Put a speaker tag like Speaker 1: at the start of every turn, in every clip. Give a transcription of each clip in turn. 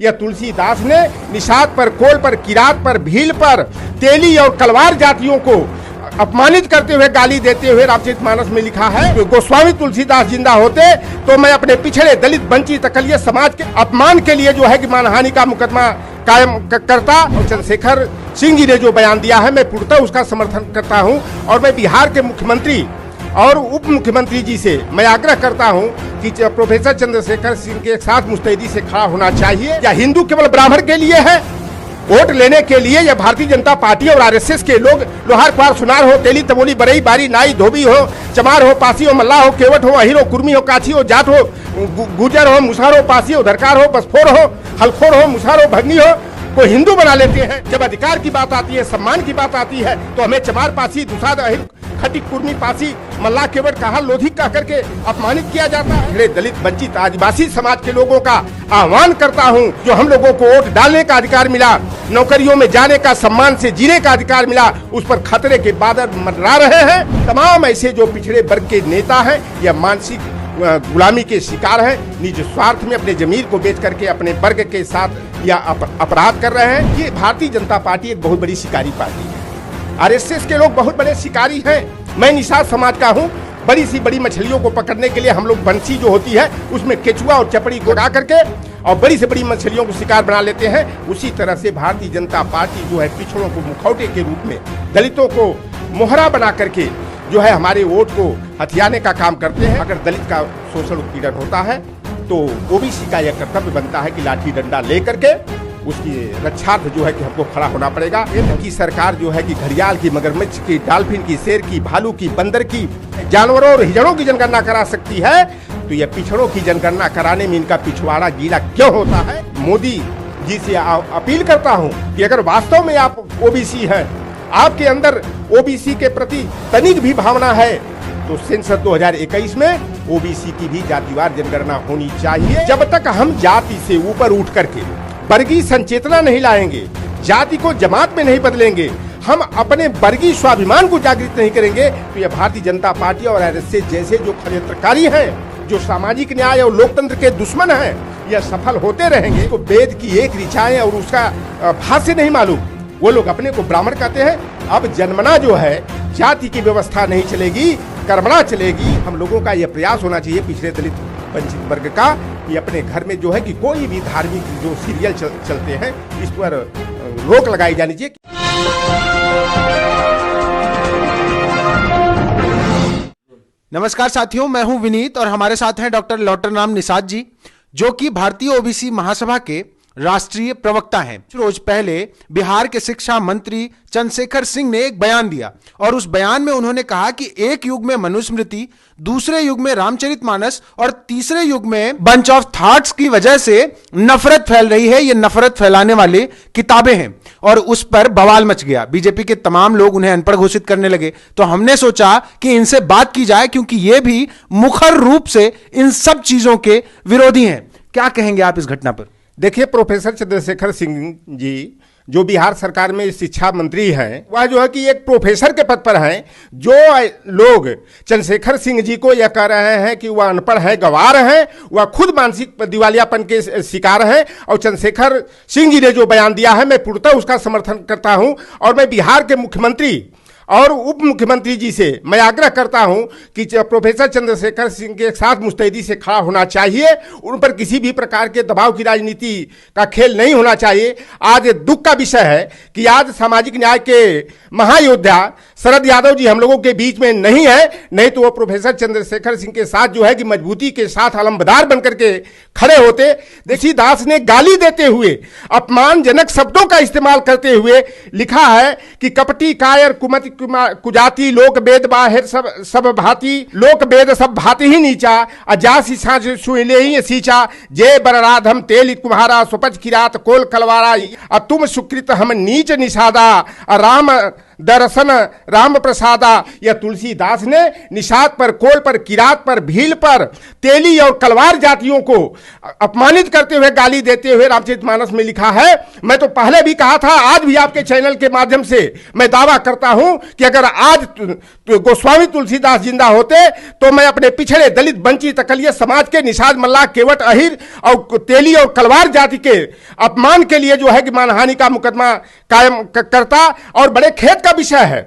Speaker 1: या तुलसीदास ने निषाद पर, कोल पर, किरात पर, भील पर, तेली और कलवार जातियों को अपमानित करते हुए, गाली देते हुए रामचरितमानस में लिखा है कि गोस्वामी तुलसीदास जिंदा होते तो मैं अपने पिछड़े दलित वंचित अकलिय समाज के अपमान के लिए जो है कि मानहानि का मुकदमा कायम करता। और चंद्रशेखर सिंह जी ने जो बयान दिया है, मैं पूर्णतः उसका समर्थन करता हूं और मैं बिहार के मुख्यमंत्री और उप मुख्यमंत्री जी से मैं आग्रह करता हूं कि प्रोफेसर चंद्रशेखर सिंह के साथ मुस्तैदी से खड़ा होना चाहिए। या हिंदू केवल ब्राह्मण के लिए है वोट लेने के लिए, या भारतीय जनता पार्टी और आरएसएस के लोग लोहार कुआर सुनार हो, तेली तमोली बरई बारी नाई धोबी हो, चमार हो, पासी हो, मल्ला हो, केवट हो, अहिर हो, कुर्मी हो, काछी हो, जाट हो, गुजर हो, मुसहर हो, पासी हो, धरकार हो, बसफोर हो, हलखोर हो, मुसहर हो, भगनी हो, को हिंदू बना लेते हैं। जब अधिकार की बात आती है, सम्मान की बात आती है, तो हमें चमार, पासी, दुसाद, अहिर, खटिक, कुर्मी, पासी, मल्ला, केवट, काहल, लोधी कह करके अपमानित किया जाता है। दलित वंचित आदिवासी समाज के लोगों का आह्वान करता हूं, जो हम लोगों को वोट डालने का अधिकार मिला, नौकरियों में जाने का, सम्मान से जीने का अधिकार मिला, उस पर खतरे के बादल मंडरा रहे हैं। तमाम ऐसे जो पिछड़े वर्ग के नेता हैं या मानसिक गुलामी के शिकार हैं, निज स्वार्थ में अपने जमीर को बेच करके अपने वर्ग के साथ या अपराध कर रहे हैं। ये भारतीय जनता पार्टी एक बहुत बड़ी शिकारी पार्टी है। आरएसएस के लोग बहुत बड़े शिकारी हैं। मैं निषाद समाज का हूँ। बड़ी सी बड़ी मछलियों को पकड़ने के लिए हम लोग बंसी जो होती है उसमें केचुआ और चपड़ी को उड़ा करके और बड़ी से बड़ी मछलियों को शिकार बना लेते हैं। उसी तरह से भारतीय जनता पार्टी जो है पिछड़ों को मुखौटे के रूप में, दलितों को मोहरा बना करके जो है हमारे वोट को हथियाने का काम करते हैं। अगर दलित का शोषण उत्पीड़न होता है तो ओबीसी का यह कर्तव्य बनता है कि लाठी डंडा लेकर के उसकी रक्षार्थ जो है कि हमको खड़ा होना पड़ेगा। इनकी सरकार जो है कि घड़ियाल की, मगरमच्छ की, डॉल्फिन की, शेर की, भालू की, बंदर की, जानवरों और हिजड़ों की जनगणना करा सकती है, तो यह पिछड़ों की जनगणना कराने में इनका पिछवाड़ा गीला क्यों होता है? मोदी जी से अपील करता हूं कि अगर वास्तव में आप ओबीसी हैं, आपके अंदर ओबीसी के प्रति तनिक भी भावना है, तो सेंसस 2021 में ओबीसी की भी जातिवार जनगणना होनी चाहिए। जब तक हम जाति से ऊपर उठ करके वर्गीय संचेतना नहीं लाएंगे, जाति को जमात में नहीं बदलेंगे, हम अपने वर्गीय स्वाभिमान को जागृत नहीं करेंगे, तो यह भारतीय जनता पार्टी और आरएसएस जैसे जो षड्यंत्रकारी हैं, जो सामाजिक न्याय और लोकतंत्र के दुश्मन हैं, यह सफल होते रहेंगे। तो वेद की एक ऋचाएं और उसका भाष्य नहीं मालूम, वो लोग अपने को ब्राह्मण कहते हैं। अब जन्मना जो है जाति की व्यवस्था नहीं चलेगी, कर्मणा चलेगी। हम लोगों का यह प्रयास होना चाहिए, पिछड़े दलित वंचित वर्ग का, कि अपने घर में जो है कि कोई भी धार्मिक जो सीरियल चलते हैं इस पर रोक लगाई जानी चाहिए।
Speaker 2: नमस्कार साथियों, मैं हूं विनीत और हमारे साथ हैं डॉक्टर लौटरनाम निषाद जी, जो कि भारतीय ओबीसी महासभा के राष्ट्रीय प्रवक्ता हैं। रोज पहले बिहार के शिक्षा मंत्री चंद्रशेखर सिंह ने एक बयान दिया और उस बयान में उन्होंने कहा कि एक युग में मनुस्मृति, दूसरे युग में रामचरितमानस और तीसरे युग में बंच ऑफ थॉट्स की वजह से नफरत फैल रही है। ये नफरत फैलाने वाली किताबें हैं और उस पर बवाल मच गया। बीजेपी के तमाम लोग उन्हें अनपढ़ घोषित करने लगे। तो हमने सोचा कि इनसे बात की जाए, क्योंकि ये भी मुखर रूप से इन सब चीजों के विरोधी हैं। क्या कहेंगे आप इस घटना पर?
Speaker 1: देखिए, प्रोफेसर चंद्रशेखर सिंह जी जो बिहार सरकार में शिक्षा मंत्री हैं, वह जो है कि एक प्रोफेसर के पद पर हैं। जो लोग चंद्रशेखर सिंह जी को यह कह रहे हैं कि वह अनपढ़ है, गंवार हैं, वह खुद मानसिक दिवालियापन के शिकार हैं। और चंद्रशेखर सिंह जी ने जो बयान दिया है, मैं पूर्णतः उसका समर्थन करता हूं और मैं बिहार के मुख्यमंत्री और उप मुख्यमंत्री जी से मैं आग्रह करता हूं कि प्रोफेसर चंद्रशेखर सिंह के साथ मुस्तैदी से खड़ा होना चाहिए। उन पर किसी भी प्रकार के दबाव की राजनीति का खेल नहीं होना चाहिए। आज दुख का विषय है कि आज सामाजिक न्याय के महायोद्धा शरद यादव जी हम लोगों के बीच में नहीं है, नहीं तो वो प्रोफेसर चंद्रशेखर सिंह के साथ जो है कि मजबूती के साथ अलमबदार बनकर के खड़े होते। तुलसीदास ने गाली देते हुए, अपमानजनक शब्दों का इस्तेमाल करते हुए लिखा है कि कपटी कायर कुमति कुजाति लोक वेद बाहिर सब भांति, लोक वेद सब भांति ही नीचा, अजा सीछा सुले ही सींचा, जे बरराधम तेल कुम्हारा, सुपच किरात कोल कलवारा, तुम सुकृत हम नीच निषादा, राम दर्शन राम प्रसादा। यह तुलसीदास ने निषाद पर, कोल पर, किरात पर, भील पर, तेली और कलवार जातियों को अपमानित करते हुए, गाली देते हुए रामचरितमानस में लिखा है। मैं तो पहले भी कहा था, आज भी आपके चैनल के माध्यम से मैं दावा करता हूं कि अगर आज गोस्वामी तुलसीदास जिंदा होते तो मैं अपने पिछड़े दलित वंचित अकलिया समाज के निषाद, मल्लाह, केवट, अहिर और तेली और कलवार जाति के अपमान के लिए जो है कि मानहानि का मुकदमा कायम करता। और बड़े खेद का विषय है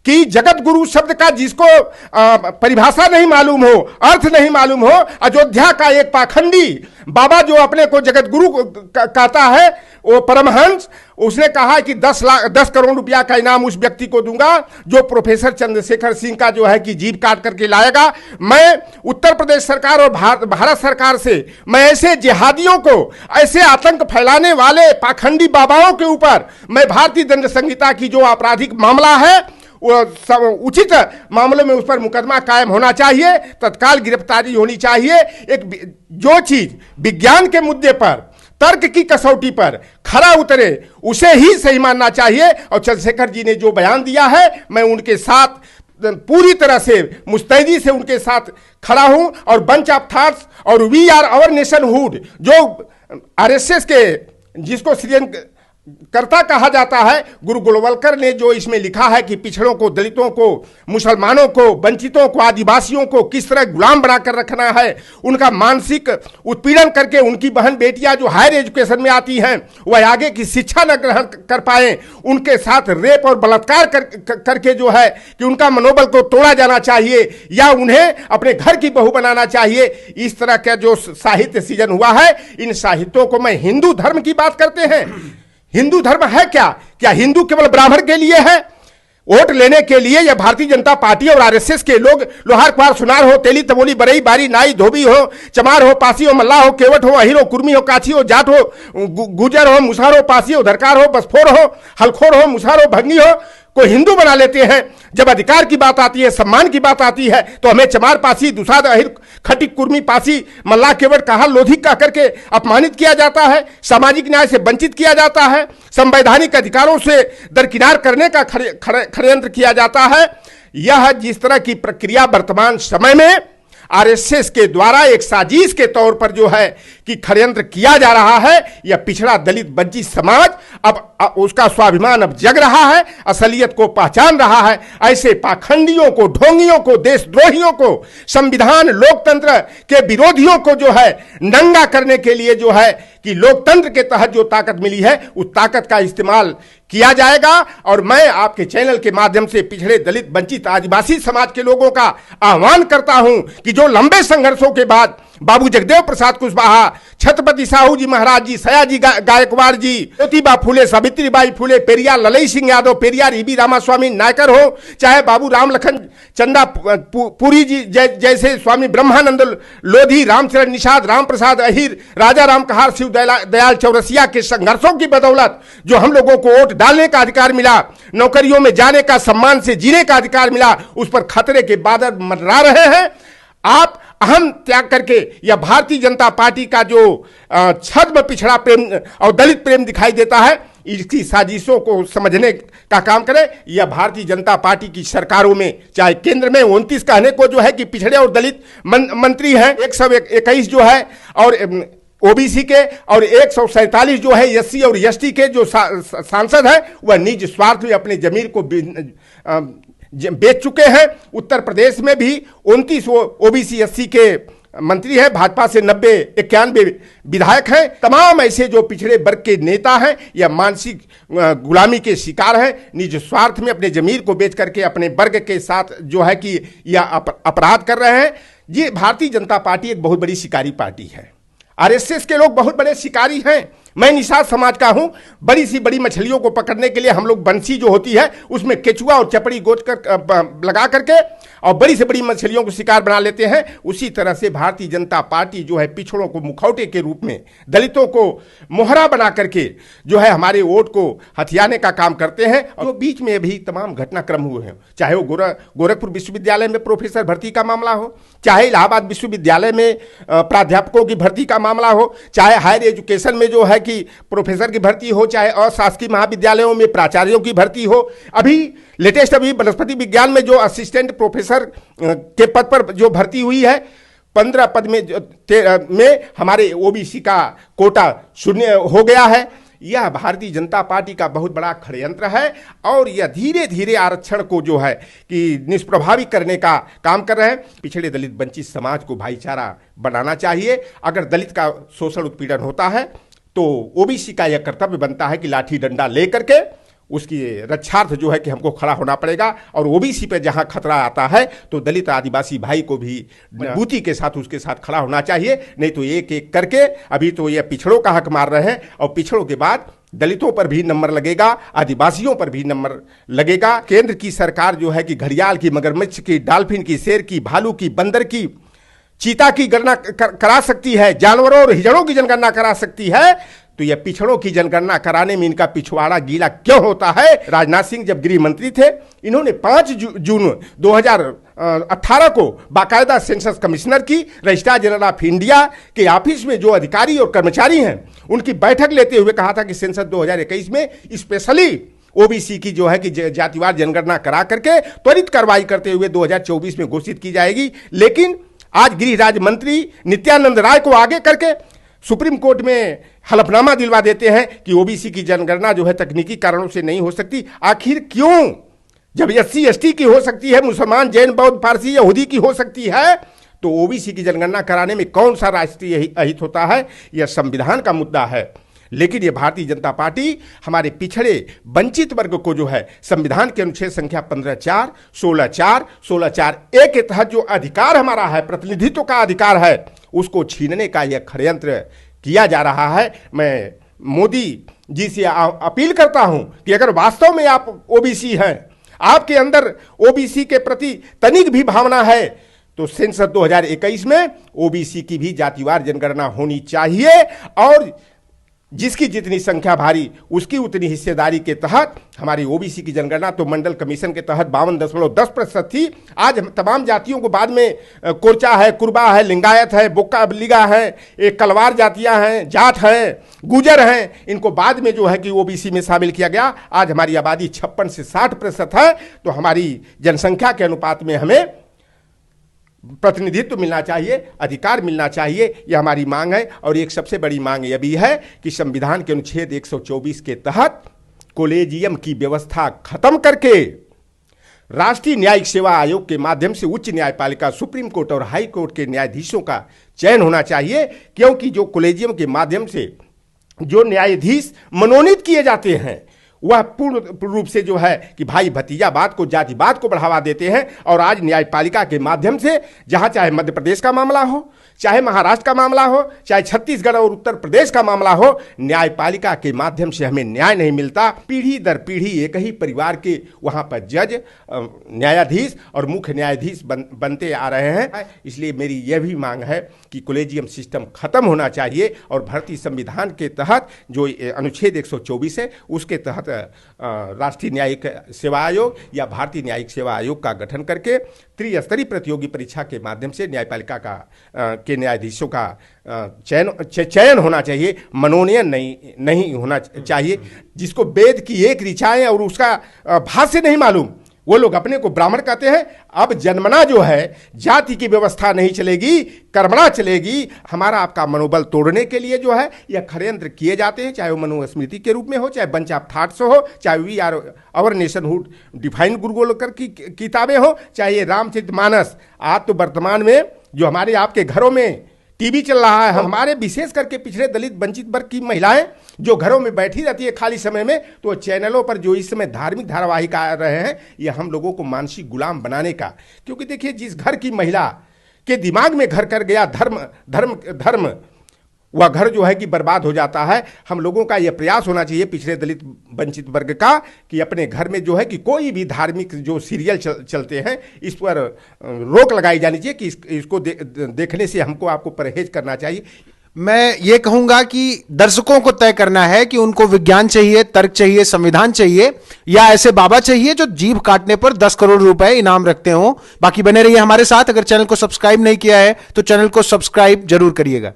Speaker 1: कि जगत गुरु शब्द का जिसको परिभाषा नहीं मालूम हो, अर्थ नहीं मालूम हो, अयोध्या का एक पाखंडी बाबा जो अपने को जगत गुरु कहता है, वो परमहंस, उसने कहा कि 10 करोड़ रुपया का इनाम उस व्यक्ति को दूंगा जो प्रोफेसर चंद्रशेखर सिंह का जो है कि जीभ काट करके लाएगा। मैं उत्तर प्रदेश सरकार और भारत सरकार से मैं ऐसे जिहादियों को, ऐसे आतंक फैलाने वाले पाखंडी बाबाओं के ऊपर मैं भारतीय दंड संहिता की जो आपराधिक मामला है वो उचित मामलों में उस पर मुकदमा कायम होना चाहिए, तत्काल गिरफ्तारी होनी चाहिए। एक जो चीज विज्ञान के मुद्दे पर, तर्क की कसौटी पर खरा उतरे, उसे ही सही मानना चाहिए। और चंद्रशेखर जी ने जो बयान दिया है, मैं उनके साथ पूरी तरह से मुस्तैदी से उनके साथ खड़ा हूं। और बंच ऑफ थॉट्स और वी आर आवर नेशनहुड, जो आरएसएस के जिसको सृजन कर्ता कहा जाता है, गुरु गोलवलकर ने जो इसमें लिखा है कि पिछड़ों को, दलितों को, मुसलमानों को, वंचितों को, आदिवासियों को किस तरह गुलाम बनाकर रखना है, उनका मानसिक उत्पीड़न करके उनकी बहन बेटियां जो हायर एजुकेशन में आती हैं वह आगे की शिक्षा न ग्रहण कर पाए, उनके साथ रेप और बलात्कार करके जो है कि उनका मनोबल को तोड़ा जाना चाहिए या उन्हें अपने घर की बहू बनाना चाहिए। इस तरह का जो साहित्य सृजन हुआ है, इन साहित्यों को मैं हिंदू धर्म की बात करते हैं। हिंदू धर्म है क्या? क्या हिंदू केवल ब्राह्मण के लिए है? वोट लेने के लिए या भारतीय जनता पार्टी और आरएसएस के लोग लोहार कुहार सुनार हो, तेली तबोली बरई बारी नाई धोबी हो, चमार हो, पासी हो, मल्लाह हो, केवट हो, अहिर हो, कुर्मी हो, काछी हो, जाट हो, गुजर हो, मुसार हो, पासी हो, धरकार हो, बसफोर हो, हलखोर हो, मुसार हो, भंगी हो, को हिंदू बना लेते हैं। जब अधिकार की बात आती है, सम्मान की बात आती है, तो हमें चमार, पासी, दुसाद, अहिर, खटिक, कुर्मी, पासी, मल्लाह, केवट, कहा, लोधी कह करके अपमानित किया जाता है, सामाजिक न्याय से वंचित किया जाता है, संवैधानिक अधिकारों से दरकिनार करने का षड्यंत्र किया जाता है। यह जिस तरह की प्रक्रिया वर्तमान समय में आरएसएस के द्वारा एक साजिश के तौर पर जो है कि षड्यंत्र किया जा रहा है, यह पिछड़ा दलित वंचित समाज अब उसका स्वाभिमान अब जग रहा है, असलियत को पहचान रहा है। ऐसे पाखंडियों को, ढोंगियों को, देशद्रोहियों को, संविधान लोकतंत्र के विरोधियों को जो है नंगा करने के लिए जो है कि लोकतंत्र के तहत जो ताकत मिली है, उस ताकत का इस्तेमाल किया जाएगा। और मैं आपके चैनल के माध्यम से पिछड़े दलित वंचित आदिवासी समाज के लोगों का आह्वान करता हूं कि जो लंबे संघर्षों के बाद बाबू जगदेव प्रसाद कुशवाहा, छत्रपति साहू जी महाराज जी, सयाजी गायकवाड़ जी, ज्योतिबा फूले, सावित्रीबाई फूले, पेरियार ललई सिंह यादव, पेरियार ईबी रामास्वामी नायकर हो, चाहे बाबू राम लखन चंदा पुरी जी जैसे स्वामी ब्रह्मानंद लोधी, रामचरण निषाद, राम प्रसाद अहिर, राजा राम कहार, शिव दयाल चौरसिया के संघर्षों की बदौलत जो हम लोगों को वोट डालने का अधिकार मिला, नौकरियों में जाने का, सम्मान से जीने का अधिकार मिला, उस पर खतरे के बादल मंडरा रहे हैं। आप अहम त्याग करके या भारतीय जनता पार्टी का जो छद्म पिछड़ा प्रेम और दलित प्रेम दिखाई देता है, इसकी साजिशों को समझने का काम करें। यह भारतीय जनता पार्टी की सरकारों में, चाहे केंद्र में 29 कहने को जो है कि पिछड़े और दलित मंत्री हैं, 121 जो है और ओबीसी के, और 147 जो है एससी और एसटी के जो सांसद हैं, वह निज स्वार्थ में अपने जमीर को बेच चुके हैं। उत्तर प्रदेश में भी 29 ओबीसी एससी के मंत्री हैं, भाजपा से 91 विधायक हैं। तमाम ऐसे जो पिछड़े वर्ग के नेता हैं या मानसिक गुलामी के शिकार हैं, निज स्वार्थ में अपने जमीर को बेच करके अपने वर्ग के साथ जो है कि यह अपराध कर रहे हैं। ये भारतीय जनता पार्टी एक बहुत बड़ी शिकारी पार्टी है। आरएसएस के लोग बहुत बड़े शिकारी हैं। मैं निषाद समाज का हूं। बड़ी सी बड़ी मछलियों को पकड़ने के लिए हम लोग बंसी जो होती है उसमें केचुआ और चपड़ी गोद कर लगा करके और बड़ी से बड़ी मछलियों को शिकार बना लेते हैं। उसी तरह से भारतीय जनता पार्टी जो है पिछड़ों को मुखौटे के रूप में, दलितों को मोहरा बना करके जो है हमारे वोट को हथियाने का काम करते हैं। और बीच में भी तमाम घटनाक्रम हुए हैं, चाहे वो गोरखपुर विश्वविद्यालय में प्रोफेसर भर्ती का मामला हो, चाहे इलाहाबाद विश्वविद्यालय में प्राध्यापकों की भर्ती का मामला हो, चाहे हायर एजुकेशन में जो है कि प्रोफेसर की भर्ती हो, चाहे अशासकीय महाविद्यालयों में प्राचार्यों की भर्ती हो। अभी लेटेस्ट वनस्पति विज्ञान में जो असिस्टेंट प्रोफेसर के पद पर जो भर्ती हुई है, 15 पद में हमारे ओबीसी का कोटा शून्य हो गया है। यह भारतीय जनता पार्टी का बहुत बड़ा षड्यंत्र है और यह धीरे धीरे आरक्षण को जो है कि निष्प्रभावी करने का काम कर रहे हैं। पिछड़े दलित वंचित समाज को भाईचारा बनाना चाहिए। अगर दलित का शोषण उत्पीड़न होता है तो ओबीसी का यह कर्तव्य बनता है कि लाठी डंडा लेकर के उसकी रक्षार्थ जो है कि हमको खड़ा होना पड़ेगा। और ओबीसी पे जहां खतरा आता है तो दलित आदिवासी भाई को भी मजबूती के साथ उसके साथ खड़ा होना चाहिए। नहीं तो एक एक करके अभी तो ये पिछड़ों का हक मार रहे हैं और पिछड़ों के बाद दलितों पर भी नंबर लगेगा, आदिवासियों पर भी नंबर लगेगा। केंद्र की सरकार जो है कि घड़ियाल की, मगरमच्छ की, डॉल्फिन की, शेर की, भालू की, बंदर की, चीता की गणना करा सकती है, जानवरों और हिजड़ों की जनगणना करा सकती है, तो यह पिछड़ों की जनगणना कराने में इनका पिछवाड़ा गीला क्यों होता है? राजनाथ सिंह जब गृह मंत्री थे, इन्होंने 5 जून 2018 को बाकायदा सेंसस कमिश्नर की, रजिस्ट्रार जनरल ऑफ इंडिया के ऑफिस में जो अधिकारी और कर्मचारी हैं उनकी बैठक लेते हुए कहा था कि सेंसस 2021 में स्पेशली ओबीसी की जो है कि जातिवार जनगणना करा करके त्वरित कार्रवाई करते हुए 2024 में घोषित की जाएगी। लेकिन आज गृह राज्य मंत्री नित्यानंद राय को आगे करके सुप्रीम कोर्ट में हलफनामा दिलवा देते हैं कि ओबीसी की जनगणना जो है तकनीकी कारणों से नहीं हो सकती। आखिर क्यों? जब SC ST की हो सकती है, मुसलमान, जैन, बौद्ध, पारसी, यहूदी की हो सकती है, तो ओबीसी की जनगणना कराने में कौन सा राष्ट्रीय हित होता है? यह संविधान का मुद्दा है। लेकिन ये भारतीय जनता पार्टी हमारे पिछड़े वंचित वर्ग को जो है संविधान के अनुच्छेद संख्या 15(4), 16(4), 16(4)(a) के तहत जो अधिकार हमारा है, प्रतिनिधित्व का अधिकार है, उसको छीनने का यह षड्यंत्र किया जा रहा है। मैं मोदी जी से अपील करता हूं कि अगर वास्तव में आप ओबीसी हैं, आपके अंदर ओबीसी के प्रति तनिक भी भावना है, तो सेंसस 2021 में ओबीसी की भी जातिवार जनगणना होनी चाहिए और जिसकी जितनी संख्या भारी उसकी उतनी हिस्सेदारी के तहत हमारी ओबीसी की जनगणना तो मंडल कमीशन के तहत 52.10% थी। आज तमाम जातियों को बाद में कोरचा है, कुरबा है, लिंगायत है, बोक्का लिगा है, एक कलवार जातियां हैं, जाट हैं, गुजर हैं, इनको बाद में जो है कि ओबीसी में शामिल किया गया। आज हमारी आबादी 56 से 60% है, तो हमारी जनसंख्या के अनुपात में हमें प्रतिनिधित्व मिलना चाहिए, अधिकार मिलना चाहिए, यह हमारी मांग है। और एक सबसे बड़ी मांग यह भी है कि संविधान के अनुच्छेद 124 के तहत कॉलेजियम की व्यवस्था खत्म करके राष्ट्रीय न्यायिक सेवा आयोग के माध्यम से उच्च न्यायपालिका, सुप्रीम कोर्ट और हाई कोर्ट के न्यायाधीशों का चयन होना चाहिए। क्योंकि जो कॉलेजियम के माध्यम से जो न्यायाधीश मनोनीत किए जाते हैं वह पूर्ण रूप से जो है कि भाई भतीजावाद को, जातिवाद को बढ़ावा देते हैं। और आज न्यायपालिका के माध्यम से जहां चाहे मध्य प्रदेश का मामला हो, चाहे महाराष्ट्र का मामला हो, चाहे छत्तीसगढ़ और उत्तर प्रदेश का मामला हो, न्यायपालिका के माध्यम से हमें न्याय नहीं मिलता। पीढ़ी दर पीढ़ी एक ही परिवार के वहां पर जज, न्यायाधीश और मुख्य न्यायाधीश बनते आ रहे हैं। इसलिए मेरी यह भी मांग है कि कॉलेजियम सिस्टम खत्म होना चाहिए और भारतीय संविधान के तहत जो अनुच्छेद 124 है उसके तहत राष्ट्रीय न्यायिक सेवा आयोग या भारतीय न्यायिक सेवा आयोग का गठन करके त्रिस्तरीय प्रतियोगी परीक्षा के माध्यम से न्यायपालिका के न्यायाधीशों का चयन होना चाहिए, मनोनयन नहीं होना चाहिए। जिसको वेद की एक ऋचाएं और उसका भाष्य नहीं मालूम, वो लोग अपने को ब्राह्मण कहते हैं। अब जन्मना जो है जाति की व्यवस्था नहीं चलेगी, कर्मणा चलेगी। हमारा आपका मनोबल तोड़ने के लिए जो है यह षड्यंत्र किए जाते हैं, चाहे वो मनुस्मृति के रूप में हो, चाहे बंच ऑफ थॉट्स हो, चाहे we are our nationhood defined Guru Golwalkar की किताबें हो, चाहे ये रामचरितमानस। आज तो वर्तमान में जो हमारे आपके घरों में टीवी चल रहा है, हमारे विशेष करके पिछड़े दलित वंचित वर्ग की महिलाएं जो घरों में बैठी रहती है खाली समय में, तो चैनलों पर जो इस समय धार्मिक धारावाहिक आ रहे हैं, ये हम लोगों को मानसिक गुलाम बनाने का। क्योंकि देखिए, जिस घर की महिला के दिमाग में घर कर गया धर्म धर्म धर्म, वह घर जो है कि बर्बाद हो जाता है। हम लोगों का यह प्रयास होना चाहिए पिछड़े दलित वंचित वर्ग का कि अपने घर में जो है कि कोई भी धार्मिक जो सीरियल चलते हैं इस पर रोक लगाई जानी चाहिए कि इसको देखने से हमको आपको परहेज करना चाहिए।
Speaker 2: मैं ये कहूंगा कि दर्शकों को तय करना है कि उनको विज्ञान चाहिए, तर्क चाहिए, संविधान चाहिए, या ऐसे बाबा चाहिए जो जीभ काटने पर 10 करोड़ रुपए इनाम रखते हो। बाकी बने रहिए हमारे साथ। अगर चैनल को सब्सक्राइब नहीं किया है तो चैनल को सब्सक्राइब जरूर करिएगा।